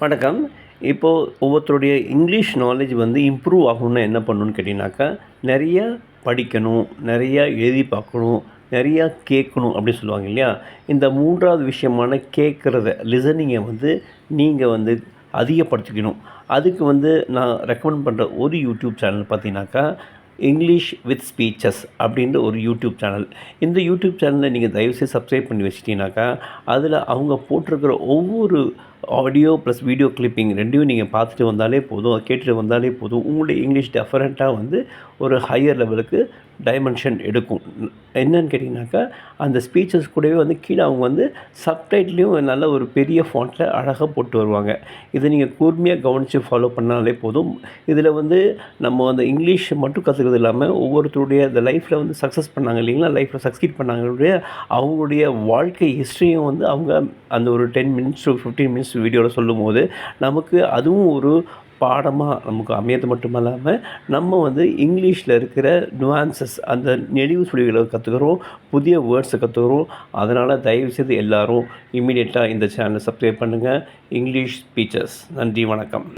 வணக்கம். இப்போது ஒவ்வொருத்தருடைய இங்கிலீஷ் நாலேட்ஜ் வந்து இம்ப்ரூவ் ஆகணும்னா என்ன பண்ணணும்னு கேட்டிங்கனாக்கா, நெறைய படிக்கணும், நெறையா எழுதி பார்க்கணும், நெறையா கேட்கணும் அப்படின்னு சொல்லுவாங்க இல்லையா? இந்த 3வது விஷயமான கேட்கறத, லிசனிங்கை வந்து நீங்க வந்து அதிகப்படுத்திக்கணும். அதுக்கு வந்து நான் ரெக்கமெண்ட் பண்ற ஒரு யூடியூப் சேனல் பார்த்தீங்கன்னாக்கா, இங்கிலீஷ் வித் ஸ்பீச்சஸ் அப்படின்ற ஒரு யூடியூப் சேனல். இந்த யூடியூப் சேனலை நீங்க தயவுசெய்து சப்ஸ்கிரைப் பண்ணி வச்சுட்டீங்கனாக்கா, அதில அவங்க போட்டிருக்கிற ஒவ்வொரு ஆடியோ ப்ளஸ் வீடியோ கிளிப்பிங் 2யும் நீங்க பார்த்துட்டு வந்தாலே போதும், கேட்டுட்டு வந்தாலே போதும். உங்களுடைய இங்கிலீஷ் டெஃபனட்டா வந்து ஒரு ஹையர் லெவலுக்கு டைமென்ஷன் எடுக்கும். என்னன்னு கேட்டிங்கனாக்கா, அந்த ஸ்பீச்சஸ் கூடவே வந்து கீழ அவங்க வந்து சப்டைட்டிலையும் நல்ல ஒரு பெரிய ஃபாண்ட்ல அழகா போட்டு வருவாங்க. இத நீங்க கூர்மையா கவனிச்சு ஃபாலோ பண்ணாலே போதும். இதில வந்து நம்ம அந்த இங்கிலீஷ் மட்டும் கத்துக்கிறது இல்லாம, ஒவ்வொருத்தருடைய இந்த லைஃப்ல வந்து சக்சஸ் பண்ணாங்க இல்லைங்களா? லைஃப்ல சக்சீட் பண்ணாங்களுடைய அவங்களுடைய வாழ்க்கை ஹிஸ்ட்ரியும் வந்து அவங்க அந்த ஒரு 10 மினிட்ஸ் டு 15 மினிட்ஸ் வீடியோல சொல்லும்போது, நமக்கு அதுவும் ஒரு பாடமா நமக்கு அமையது மட்டுமல்லாம, நம்ம வந்து இங்கிலீஷ்ல இருக்கிற நுவான்சஸ் அந்த நெளிவு சுளிவுகள கத்துக்கிறோம். புதிய வேர்ட்ஸ கத்துக்கிறோம். அதனால தயவுசெய்து எல்லாரும் இம்மீடியட்டா இந்த சேனல சப்ஸ்கிரைப் பண்ணுங்க. English speeches. நன்றி, வணக்கம்.